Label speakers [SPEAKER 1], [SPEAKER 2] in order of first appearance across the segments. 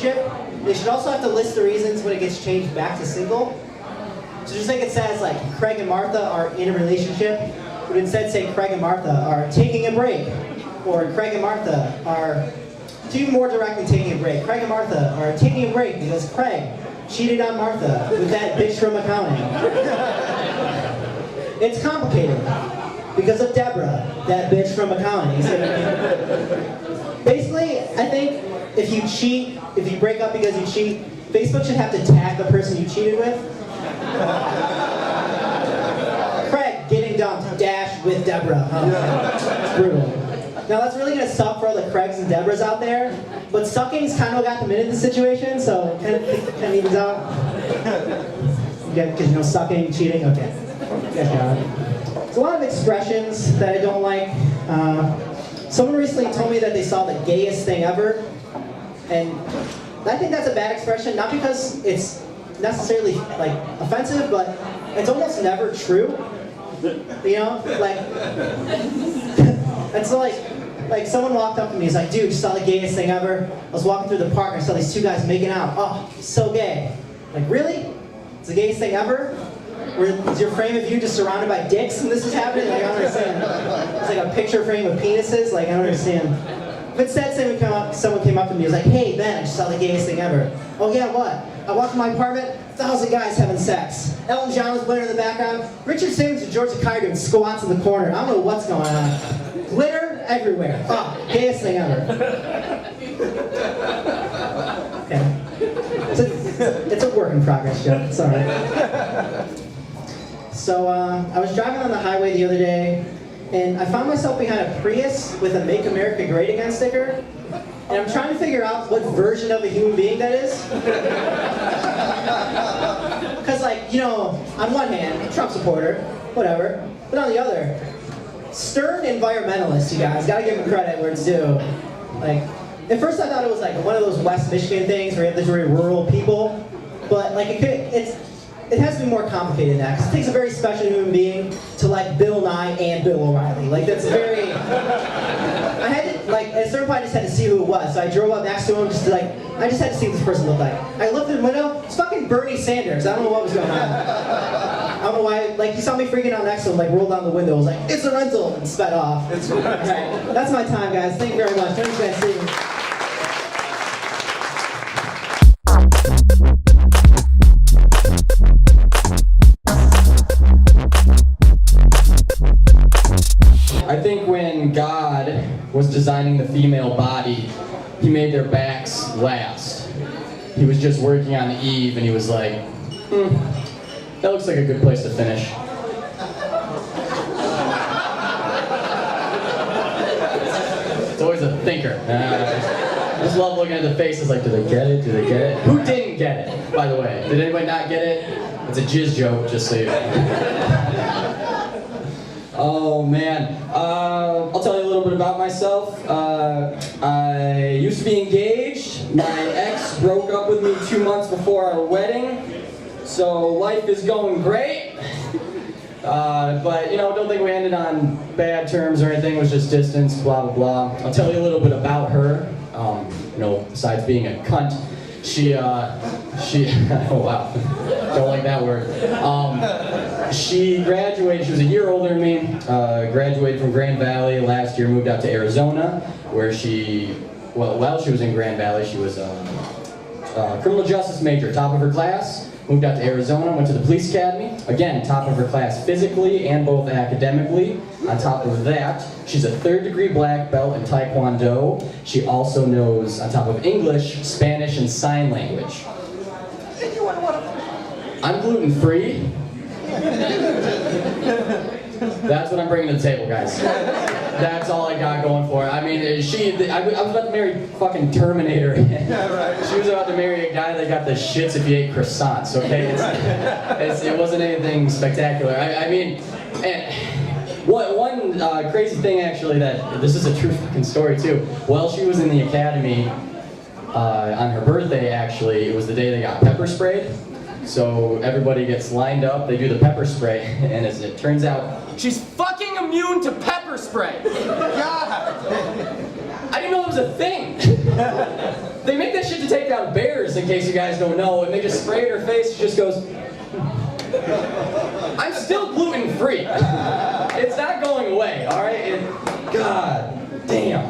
[SPEAKER 1] relationship, they should also have to list the reasons when it gets changed back to single. So just like it says, like, Craig and Martha are in a relationship, but instead say Craig and Martha are taking a break, or Craig and Martha are, to be more directly, taking a break. Craig and Martha are taking a break because Craig cheated on Martha with that bitch from accounting. It's complicated because of Deborah, that bitch from accounting. Basically, I think if you cheat, if you break up because you cheat, Facebook should have to tag the person you cheated with. Craig getting dumped, dash with Deborah. It's brutal. Now that's really gonna suck for all the Craigs and Deborahs out there, but sucking's kind of got them into the situation, so it kind of evens out. Because you know, sucking, cheating, okay. Good job. There's a lot of expressions that I don't like. Someone recently told me that they saw the gayest thing ever, and I think that's a bad expression, not because it's necessarily like offensive, but it's almost never true. You know, like it's like someone walked up to me, he's like, dude, you saw the gayest thing ever? I was walking through the park and I saw these two guys making out. Oh, so gay. Like, really? It's the gayest thing ever? Is your frame of view just surrounded by dicks and this is happening? Like, I don't understand. It's like a picture frame of penises? Like, I don't understand. But instead, someone came up to me, he was like, hey, Ben, I just saw the gayest thing ever. Oh yeah, what? I walked in my apartment, 1,000 guys having sex. Elton John was blaring in the background. Richard Simmons and George Takei doing squats in the corner. I don't know what's going on. Glitter everywhere. Oh, gayest thing ever. Okay. It's a work in progress, Joe. It's all right. So I was driving on the highway the other day, and I found myself behind a Prius with a Make America Great Again sticker. And I'm trying to figure out what version of a human being that is. Because, like, you know, on one hand, Trump supporter, whatever. But on the other, stern environmentalist, you guys. Gotta give him credit where it's due. Like, at first I thought it was like one of those West Michigan things where you have these very rural people. But, like, it has to be more complicated than that, because it takes a very special human being to like Bill Nye and Bill O'Reilly. Like, that's very... I had to, like, at a certain point I just had to see who it was, so I drove up next to him just to, like, I just had to see what this person looked like. I looked at the window, it's fucking Bernie Sanders. I don't know what was going on. I don't know why, like, he saw me freaking out next to him, like, rolled down the window, was like, it's a rental, and sped off. It's a rental. Right. That's my time, guys. Thank you very much. Thanks, guys. See you.
[SPEAKER 2] I think when God was designing the female body, he made their backs last. He was just working on Eve and he was like, that looks like a good place to finish. It's always a thinker. I just love looking at the faces like, do they get it? Do they get it? Who didn't get it, by the way? Did anybody not get it? It's a jizz joke, just so you know. Oh man, I'll tell you a little bit about myself. I used to be engaged. My ex broke up with me 2 months before our wedding, so life is going great. But you know, don't think we ended on bad terms or anything. It was just distance, blah blah blah. I'll tell you a little bit about her. You know, besides being a cunt, she oh wow, don't like that word. She graduated, she was a year older than me, graduated from Grand Valley last year, moved out to Arizona, where while she was in Grand Valley, she was a criminal justice major, top of her class, moved out to Arizona, went to the police academy, again, top of her class physically and both academically. On top of that, she's a 3rd-degree black belt in Taekwondo. She also knows, on top of English, Spanish, and sign language. I'm gluten-free. That's what I'm bringing to the table, guys. That's all I got going for her. I mean, I was about to marry fucking Terminator. She was about to marry a guy that got the shits if he ate croissants, okay? It wasn't anything spectacular. I mean, one crazy thing, actually, that this is a true fucking story, too. While she was in the academy, on her birthday, actually, it was the day they got pepper sprayed. So everybody gets lined up, they do the pepper spray, and as it turns out, she's fucking immune to pepper spray! God! I didn't know it was a thing. They make that shit to take down bears, in case you guys don't know, and they just spray it in her face. She just goes, I'm still gluten-free. It's not going away, all right? God damn.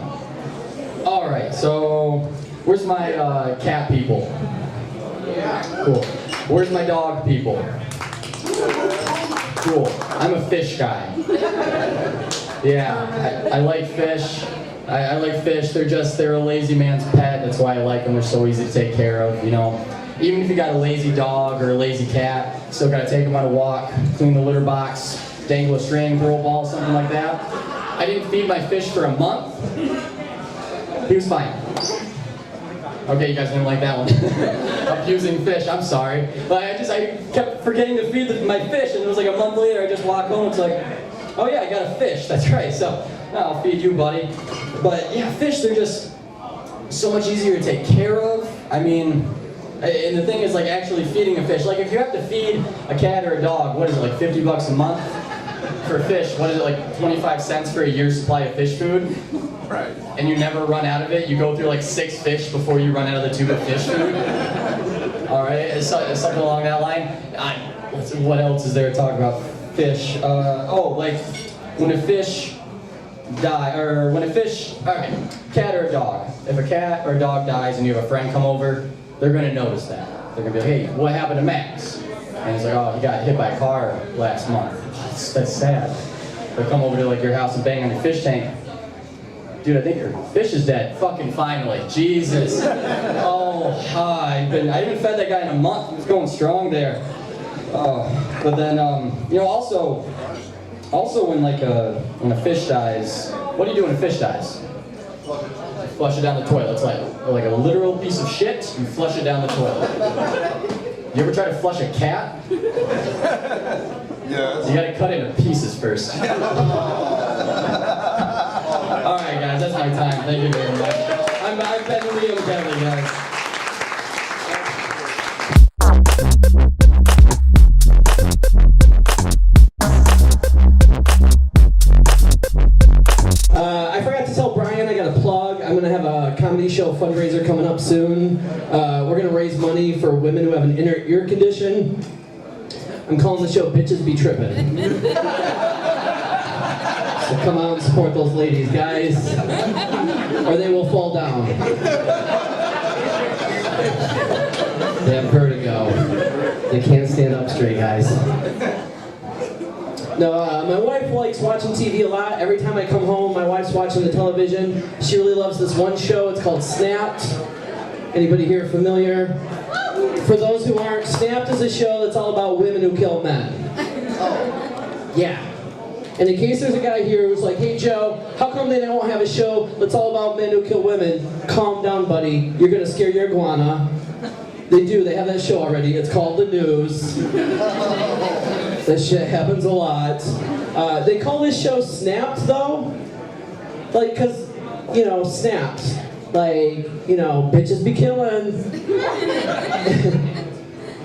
[SPEAKER 2] All right, so where's my cat people? Cool. Where's my dog people? Cool. I'm a fish guy. Yeah, I like fish. I like fish. They're a lazy man's pet. That's why I like them. They're so easy to take care of, you know. Even if you got a lazy dog or a lazy cat, still gotta take them on a walk, clean the litter box, dangle a string, throw a ball, something like that. I didn't feed my fish for a month. He was fine. Okay, you guys didn't like that one. Abusing fish, I'm sorry. But I kept forgetting to feed my fish, and it was like a month later, I just walk home, it's like, oh yeah, I got a fish, that's right, so I'll feed you, buddy. But yeah, fish, they're just so much easier to take care of. I mean, and the thing is, like, actually feeding a fish, like if you have to feed a cat or a dog, what is it, like 50 bucks a month for fish? What is it, like 25 cents for a year's supply of fish food?
[SPEAKER 3] Right.
[SPEAKER 2] And you never run out of it. You go through like 6 fish before you run out of the tube of fish food. All right, it's something along that line. What else is there to talk about fish? Like when a fish all right, cat or a dog. If a cat or a dog dies and you have a friend come over, they're gonna notice that. They're gonna be like, hey, what happened to Max? And he's like, oh, he got hit by a car last month. That's sad. They'll come over to like your house and bang on your fish tank. Dude, I think your fish is dead. Fucking finally. Jesus. Oh, hi. I haven't fed that guy in a month. He was going strong there. Oh, but then, you know, also when when a fish dies, what do you do when a fish dies? Flush it down the toilet. It's like a literal piece of shit. You flush it down the toilet. You ever try to flush a cat?
[SPEAKER 3] Yes.
[SPEAKER 2] You gotta cut it into pieces first. Alright guys, that's my time. Thank you very much. I've been Liam Kelly, guys.
[SPEAKER 4] I forgot to tell Brian I got a plug. I'm going to have a comedy show fundraiser coming up soon. We're going to raise money for women who have an inner ear condition. I'm calling the show Bitches Be Trippin'. So come out and support those ladies, guys, or they will fall down. They have vertigo. They can't stand up straight, guys. No, my wife likes watching TV a lot. Every time I come home, my wife's watching the television. She really loves this one show. It's called Snapped. Anybody here familiar? For those who aren't, Snapped is a show that's all about women who kill men. Yeah. And in case there's a guy here who's like, hey Joe, how come they don't have a show that's all about men who kill women? Calm down, buddy. You're gonna scare your iguana. They do, they have that show already. It's called The News. That shit happens a lot. They call this show Snapped though. Like, cause, you know, snapped. Like, you know, bitches be killing.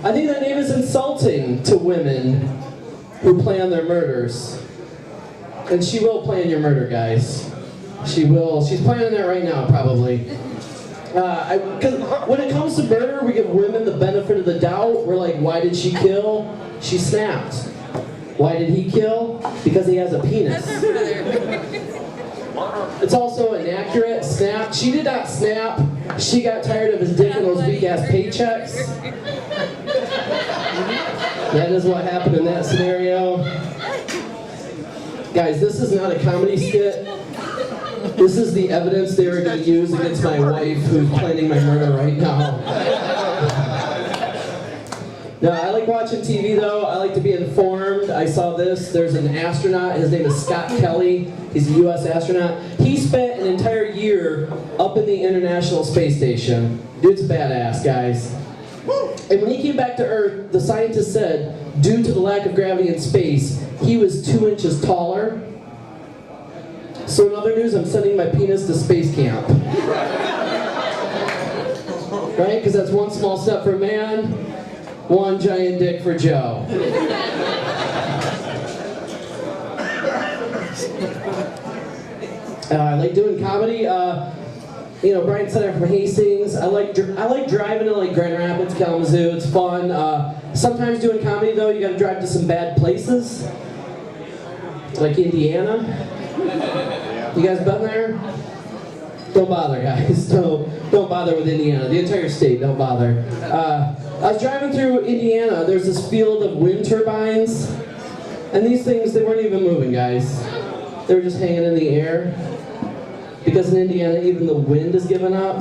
[SPEAKER 4] I think that name is insulting to women who plan their murders. And she will plan your murder, guys. She will. She's planning that right now, probably. Because when it comes to murder, we give women the benefit of the doubt. We're like, why did she kill? She snapped. Why did he kill? Because he has a penis. It's also inaccurate. Snap. She did not snap. She got tired of his dick and those weak-ass paychecks. That is what happened in that scenario. Guys, this is not a comedy skit. This is the evidence they were going to use against my wife who's planning my murder right now. No, I like watching TV though. I like to be informed. I saw this. There's an astronaut. His name is Scott Kelly. He's a U.S. astronaut. He spent an entire year up in the International Space Station. Dude's a badass, guys. And when he came back to Earth, the scientists said, due to the lack of gravity in space, he was 2 inches taller. So in other news, I'm sending my penis to space camp. Right? Because that's one small step for man, one giant dick for Joe. I like doing comedy. Brian Center from Hastings. I like driving to like Grand Rapids, Kalamazoo. It's fun. Sometimes doing comedy though, you got to drive to some bad places, like Indiana. You guys been there? Don't bother, guys. Don't bother with Indiana. The entire state, don't bother. I was driving through Indiana. There's this field of wind turbines, and these things, they weren't even moving, guys. They were just hanging in the air. Because in Indiana, even the wind is giving up.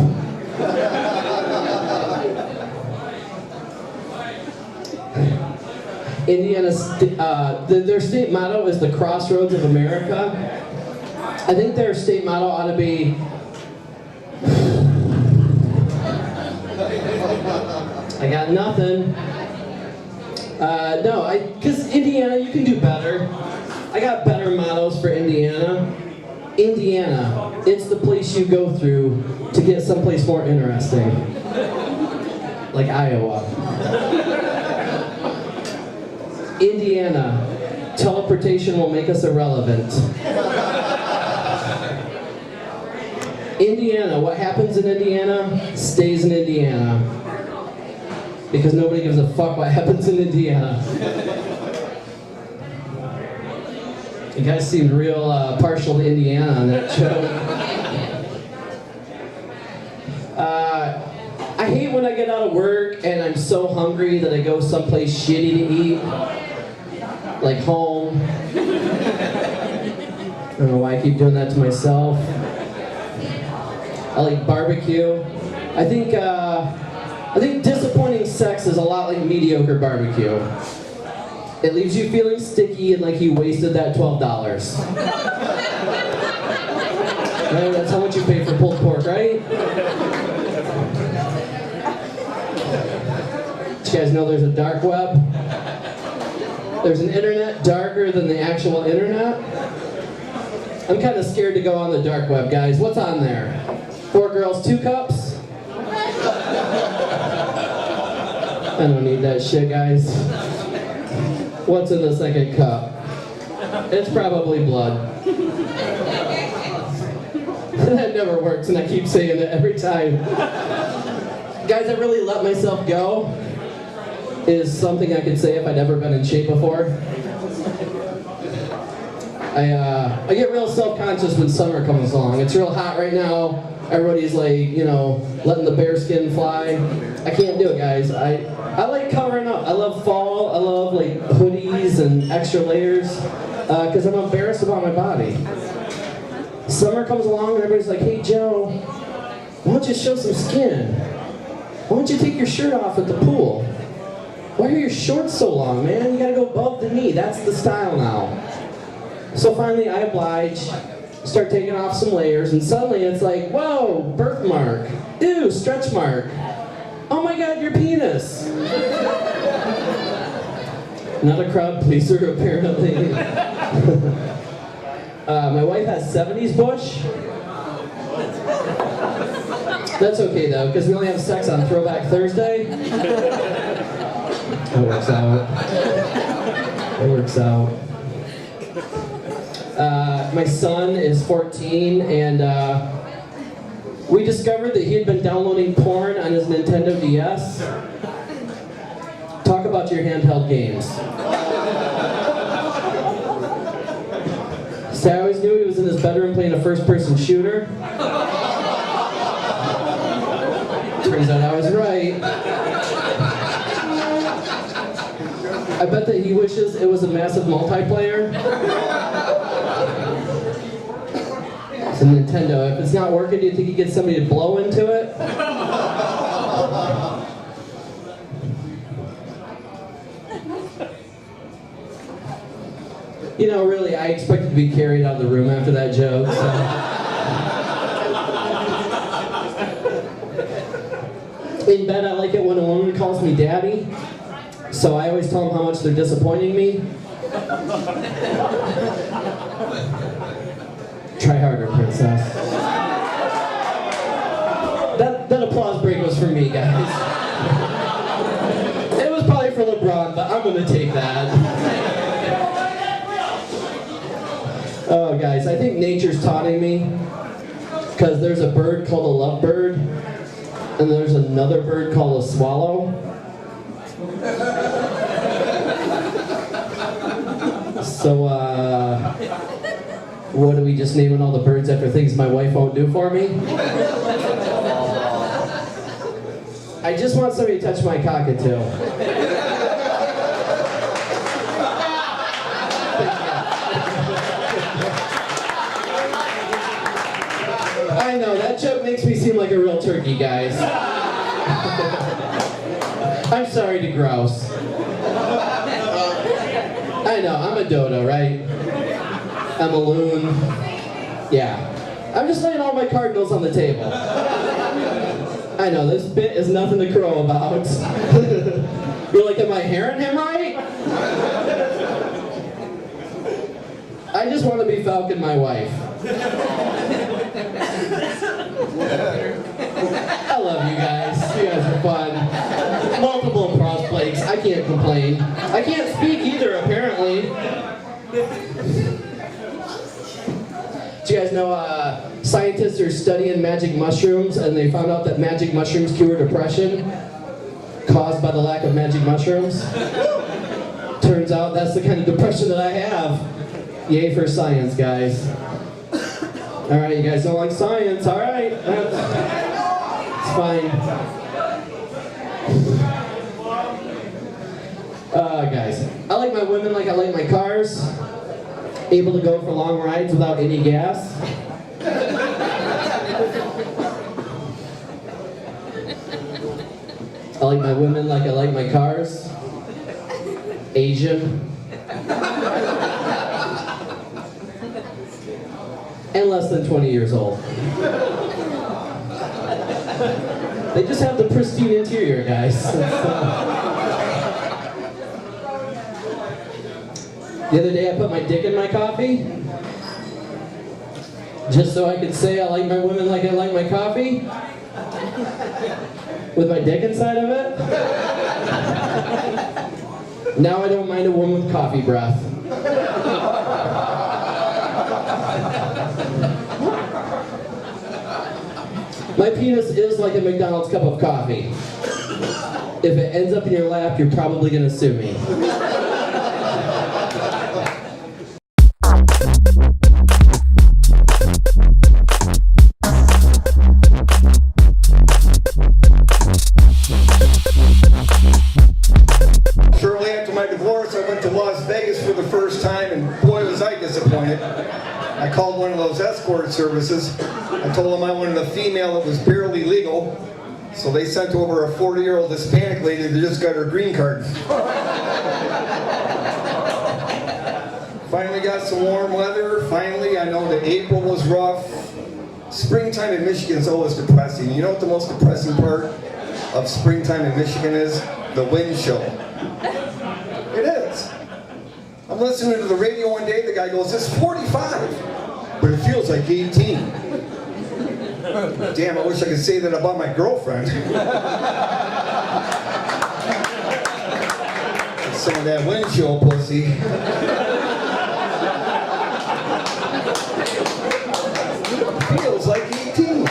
[SPEAKER 4] Their state motto is the crossroads of America. I think their state motto ought to be, I got nothing. Because Indiana, you can do better. I got better mottos for Indiana. Indiana, it's the place you go through to get someplace more interesting. Like Iowa. Indiana, teleportation will make us irrelevant. Indiana, what happens in Indiana stays in Indiana. Because nobody gives a fuck what happens in Indiana. You guys seemed real partial to Indiana on that show. I hate when I get out of work and I'm so hungry that I go someplace shitty to eat. Like home. I don't know why I keep doing that to myself. I like barbecue. I think disappointing sex is a lot like mediocre barbecue. It leaves you feeling sticky and like you wasted that $12. Right? That's how much you pay for pulled pork, right? Did you guys know there's a dark web? There's an internet darker than the actual internet? I'm kind of scared to go on the dark web, guys. What's on there? 4 girls, 2 cups? I don't need that shit, guys. What's in the second cup? It's probably blood. That never works, and I keep saying it every time. Guys, I really let myself go is something I could say if I'd ever been in shape before. I get real self-conscious when summer comes along. It's real hot right now. Everybody's like, letting the bear skin fly. I can't do it, guys. I like covering up. I love fall. I love like hoodies and extra layers because I'm embarrassed about my body. Summer comes along and everybody's like, hey Joe, why don't you show some skin? Why don't you take your shirt off at the pool? Why are your shorts so long, man? You gotta go above the knee. That's the style now. So finally I oblige, start taking off some layers, and suddenly it's like, whoa, birthmark. Ew, stretch mark. Oh my god, your penis. Not a crowd pleaser, apparently. My wife has 70s bush. That's okay though, because we only have sex on Throwback Thursday. It works out. It works out. My son is 14, and we discovered that he had been downloading porn on his Nintendo DS. Talk about your handheld games. So I always knew he was in his bedroom playing a first-person shooter. Turns out I was right. I bet that he wishes it was a massive multiplayer. It's a Nintendo. If it's not working, do you think he gets somebody to blow into it? Really, I expected to be carried out of the room after that joke. So. In bed, I like it when a woman calls me daddy. So I always tell them how much they're disappointing me. Try harder, princess. That applause break was for me, guys. It was probably for LeBron, but I'm gonna take that. Oh, guys, I think nature's taunting me. Because there's a bird called a lovebird, and there's another bird called a swallow. So, what are we just naming all the birds after things my wife won't do for me? I just want somebody to touch my cockatoo. I know, that joke makes me seem like a real turkey, guys. I'm sorry to grouse. I know, I'm a dodo, right? I'm a loon. Yeah. I'm just laying all my cardinals on the table. I know, this bit is nothing to crow about. You're like, am I hearing him right? I just want to be Falcon my wife. I love you guys. You guys are fun. Multiple cross plates. I can't complain. I can't speak either, apparently. Do you guys know scientists are studying magic mushrooms, and they found out that magic mushrooms cure depression caused by the lack of magic mushrooms? Turns out that's the kind of depression that I have. Yay for science, guys. All right, you guys don't like science. All right. It's fine. Guys, I like my women like I like my cars. Able to go for long rides without any gas. I like my women like I like my cars. Asian. And less than 20 years old. They just have the pristine interior, guys. The other day I put my dick in my coffee, just so I could say I like my women like I like my coffee, with my dick inside of it. Now I don't mind a woman with coffee breath. My penis is like a McDonald's cup of coffee. If it ends up in your lap, you're probably gonna sue me.
[SPEAKER 3] Shortly after my divorce, I went to Las Vegas for the first time, and boy was I disappointed. I called one of those escort services. I told them I wanted a female that was barely legal, so they sent over a 40-year-old Hispanic lady that just got her green card. Finally got some warm weather. Finally, I know that April was rough. Springtime in Michigan is always depressing. You know what the most depressing part of springtime in Michigan is? The wind chill. It is. I'm listening to the radio one day, the guy goes, it's 45, but it feels like 18. Damn, I wish I could say that about my girlfriend. Some of that wind chill pussy. Feels like 18.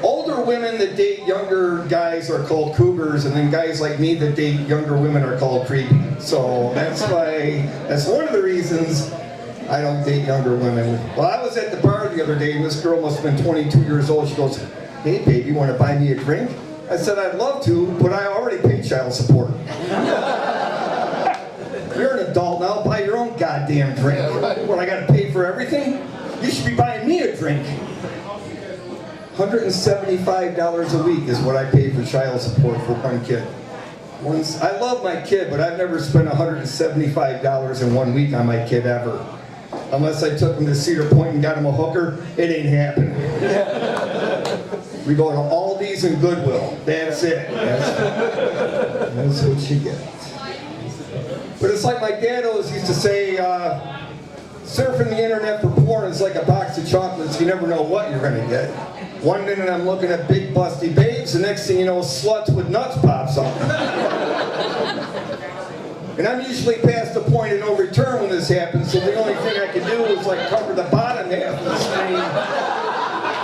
[SPEAKER 3] Older women that date younger guys are called cougars, and then guys like me that date younger women are called creepy. So that's one of the reasons I don't date younger women. Well, I was at the bar the other day, and this girl must have been 22 years old. She goes, hey baby, you want to buy me a drink? I said, I'd love to, but I already pay child support. You're an adult now, buy your own goddamn drink. What, I gotta pay for everything? You should be buying me a drink. $175 a week is what I pay for child support for one kid. I love my kid, but I've never spent $175 in 1 week on my kid ever. Unless I took him to Cedar Point and got him a hooker, it ain't happening. We go to Aldi's and Goodwill. That's it. That's what you get. But it's like my dad always used to say, surfing the internet for porn is like a box of chocolates. You never know what you're going to get. One minute I'm looking at big busty babes, the next thing you know, sluts with nuts pops up. And I'm usually past the point of no return when this happens, so the only thing I can do is like cover the bottom half of the screen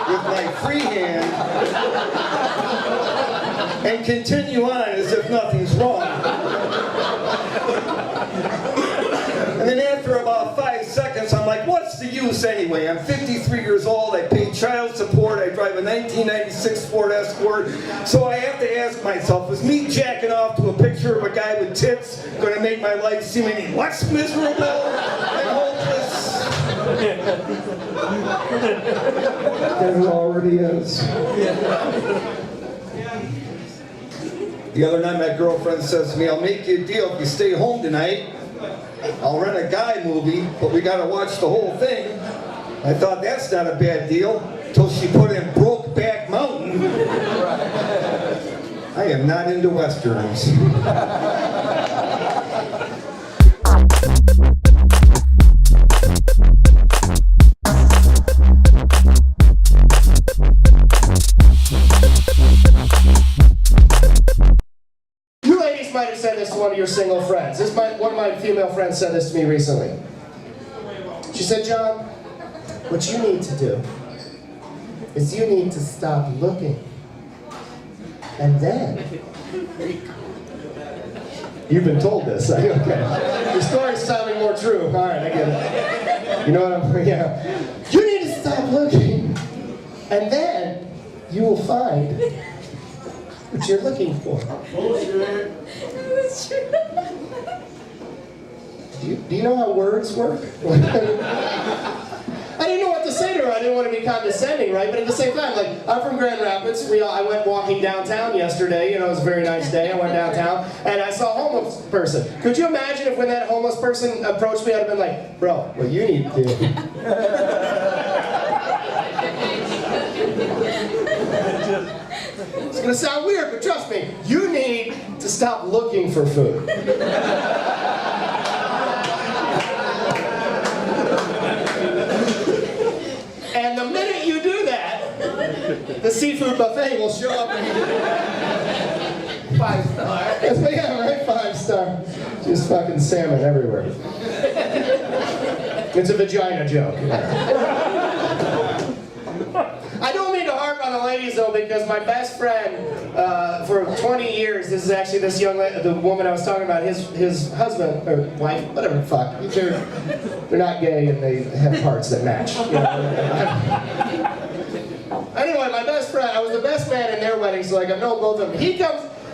[SPEAKER 3] with my free hand and continue on as if nothing's wrong. And then after about 5 seconds, I'm like, what's the use anyway? I'm 53 years old, I pay child support, I drive a 1996 Ford Escort, so I have to ask myself, is me jacking off to a picture of a guy with tits going to make my life seem any less miserable and hopeless? It already is. The other night my girlfriend says to me, I'll make you a deal if you stay home tonight. I'll rent a guy movie, but we gotta watch the whole thing. I thought that's not a bad deal, till she put in Brokeback Mountain. I am not into Westerns.
[SPEAKER 5] You ladies might have said this to one of your single friends. One of my female friends said this to me recently. She said, John, what you need to do is you need to stop looking. And then... You've been told this, okay. Your story's sounding more true. All right, I get it. You know what yeah. You need to stop looking. And then you will find what you're looking for. Do you know how words work? I didn't know what to say to her. I didn't want to be condescending, right? But at the same time, like, I'm from Grand Rapids. I went walking downtown yesterday. You know, it was a very nice day. I went downtown, and I saw a homeless person. Could you imagine if when that homeless person approached me, I'd have been like, bro, what you need to do... It's gonna sound weird, but trust me, you need to stop looking for food. And the minute you do that, the seafood buffet will show up and 5-star. Yeah, right, 5-star. Just fucking salmon everywhere. It's a vagina joke. I don't mean to harp on the ladies though, because my best friend for 20 years, this is actually this young lady, the woman I was talking about, his husband, or wife, whatever the fuck, they're not gay and they have parts that match. You know? Anyway, my best friend, I was the best man in their wedding, so like I know both of them.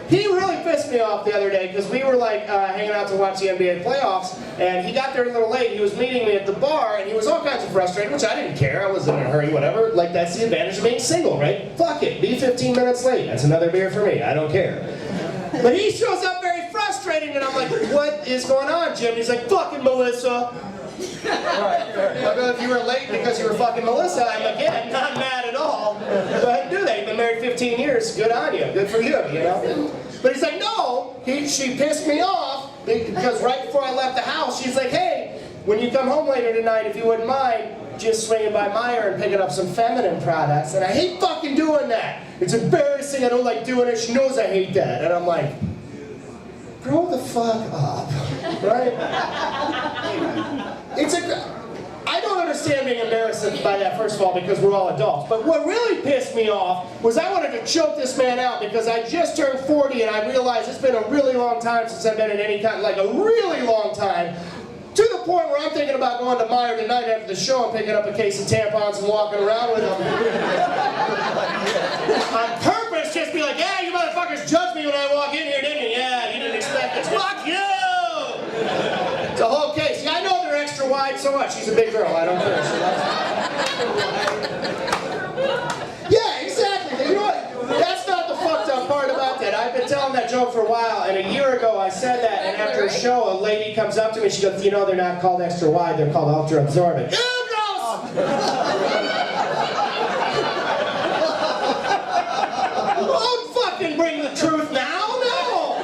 [SPEAKER 5] He really pissed me off the other day because we were like hanging out to watch the NBA playoffs, and he got there a little late. He was meeting me at the bar, and he was all kinds of frustrated, which I didn't care. I wasn't in a hurry, whatever. Like, that's the advantage of being single, right? Fuck it, be 15 minutes late. That's another beer for me. I don't care. But he shows up very frustrated, and I'm like, what is going on, Jim? And he's like, fucking Melissa. I go, if you were late because you were fucking Melissa, I'm again not mad at all. Go ahead and do that. You've been married 15 years. Good on you. Good for you, you know? But he's like, no, she pissed me off because right before I left the house, she's like, hey, when you come home later tonight, if you wouldn't mind, just swinging by Meijer and picking up some feminine products. And I hate fucking doing that. It's embarrassing. I don't like doing it. She knows I hate that. And I'm like, grow the fuck up, right? I don't understand being embarrassed by that, first of all, because we're all adults. But what really pissed me off was I wanted to choke this man out because I just turned 40 and I realized it's been a really long time since I've been in any kind, like a really long time. To the point where I'm thinking about going to Meijer tonight after the show and picking up a case of tampons and walking around with them. On purpose, just be like, yeah, you motherfuckers judged me when I walk in here, didn't you? Yeah, you didn't expect this. Fuck you! It's a whole case. Yeah, I know they're extra wide, so what? She's a big girl, I don't care. Yeah, exactly. You know what? That's not the fucked up part about that. I've been telling that joke for a while, and a year ago I said that, and after a show, a lady comes up to me, she goes, you know, they're not called extra wide, they're called ultra absorbent. Ew, gross! Don't fucking bring the truth now, no!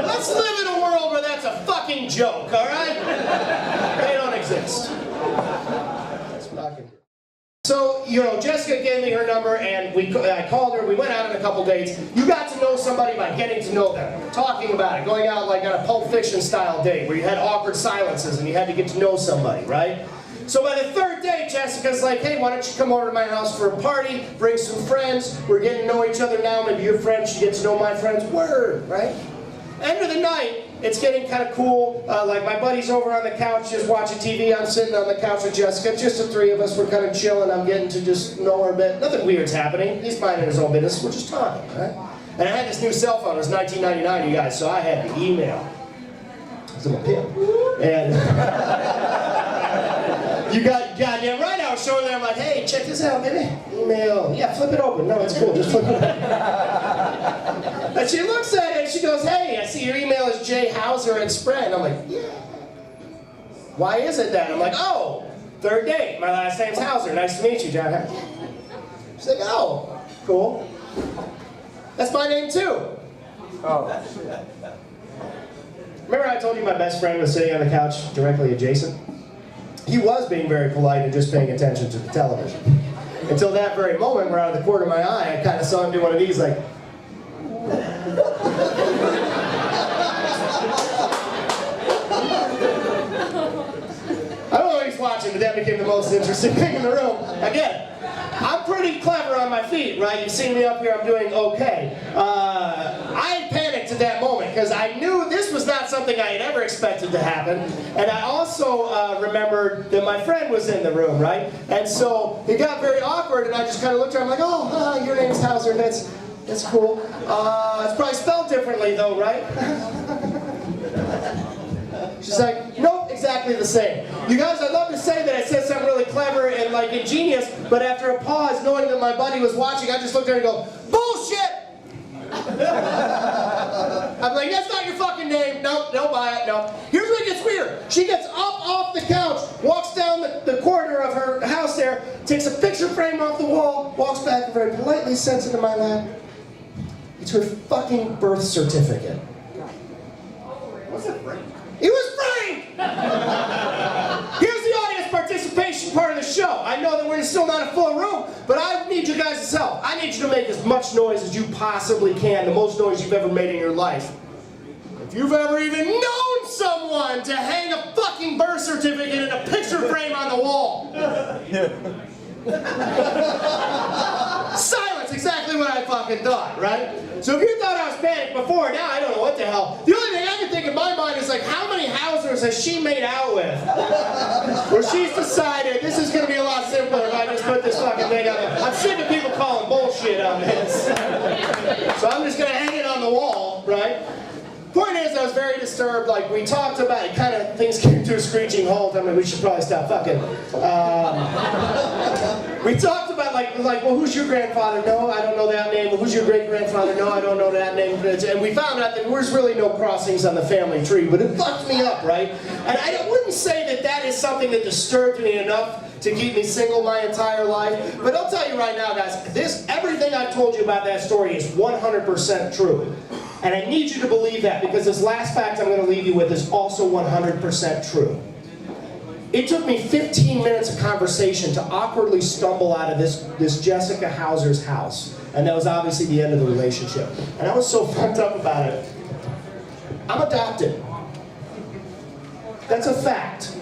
[SPEAKER 5] Let's live in a world where that's a fucking joke, alright? They don't exist. It's fucking... So, Jessica gave me her number, and I called her. We went out on a couple dates. You got to know somebody by getting to know them, talking about it, going out like on a Pulp Fiction style date where you had awkward silences and you had to get to know somebody, right? So by the third day, Jessica's like, hey, why don't you come over to my house for a party, bring some friends, we're getting to know each other now, maybe your friends should get to know my friends, word, right? End of the night, it's getting kind of cool, like my buddy's over on the couch just watching TV, I'm sitting on the couch with Jessica, just the three of us, we're kind of chilling, I'm getting to just know her a bit, nothing weird's happening, he's minding his own business, we're just talking, right? And I had this new cell phone, it was 1999, you guys, so I had the email. I'm a pimp. And you got goddamn right, I was showing them, I'm like, hey, check this out, baby. Email. Yeah, flip it open. No, it's cool, just flip it open. And she looks at it and she goes, hey, I see your email is J. Hauser and Spread. I'm like, yeah. Why is it that? I'm like, oh, third date. My last name's Hauser. Nice to meet you, John. She's like, oh, cool. That's my name too. Oh. Remember I told you my best friend was sitting on the couch directly adjacent? He was being very polite and just paying attention to the television. Until that very moment where out of the corner of my eye, I kind of saw him do one of these like... I don't know what he's watching, but that became the most interesting thing in the room. Again, I'm pretty clever on my feet, right? You've seen me up here, I'm doing okay. I panicked at that moment because I knew this was not something I had ever expected to happen. And I also remembered that my friend was in the room, right? And so it got very awkward and I just kind of looked at her, I'm like, oh, hi, your name's Hauser, that's cool. It's probably spelled differently though, right? She's like, nope, exactly the same. You guys, I'd love to say that I said something really clever and like ingenious, but after a pause, knowing that my buddy was watching, I just looked at her and go, bullshit! I'm like, that's not your fucking name. Nope, don't buy it, no. Here's what gets weird. She gets up off the couch, walks down the corridor of her house there, takes a picture frame off the wall, walks back and very politely sends it to my lap. It's her fucking birth certificate.
[SPEAKER 3] Was it framed?
[SPEAKER 5] It was framed! Here's the audience participation part of the show. I know that we're still not a full room, but I need you guys' help. I need you to make as much noise as you possibly can, the most noise you've ever made in your life. If you've ever even known someone to hang a fucking birth certificate in a picture frame on the wall. Silence, exactly what I fucking thought, right? So if you thought I was panicked before, now I don't know what the hell. The only thing I can think in my mind is like, how many Hausers has she made out with? Where she's decided this is going to be a lot simpler if I just put this fucking thing on there. I'm sick of people calling bullshit on this. So I'm just going to hang it on the wall, right? Point is, I was very disturbed. Like, we talked about it, kind of, things came to a screeching halt. I mean, we should probably stop fucking. We talked about, like, well, who's your grandfather? No, I don't know that name. Well, who's your great-grandfather? No, I don't know that name. And we found out that there was really no crossings on the family tree, but it fucked me up, right? And I wouldn't say that that is something that disturbed me enough to keep me single my entire life. But I'll tell you right now, guys, everything I've told you about that story is 100% true. And I need you to believe that, because this last fact I'm going to leave you with is also 100% true. It took me 15 minutes of conversation to awkwardly stumble out of this Jessica Hauser's house. And that was obviously the end of the relationship. And I was so fucked up about it. I'm adopted. That's a fact.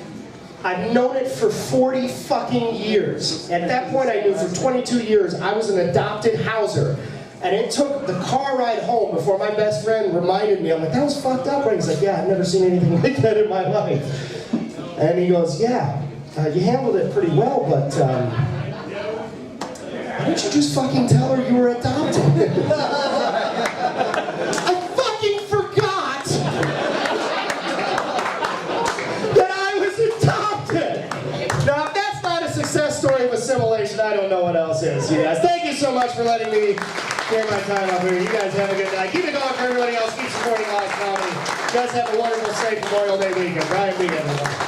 [SPEAKER 5] I've known it for 40 fucking years. At that point I knew for 22 years I was an adopted Hauser. And it took the car ride home before my best friend reminded me. I'm like, that was fucked up, right? He's like, yeah, I've never seen anything like that in my life. And he goes, yeah, you handled it pretty well, but why didn't you just fucking tell her you were adopted? I fucking forgot that I was adopted. Now, if that's not a success story of assimilation, I don't know what else is. You guys, thank you so much for letting me share my time up here. You guys have a good night. Keep it going for everybody else. Keep supporting live comedy. You guys have a wonderful, safe Memorial Day weekend. Brian, weekend, everyone.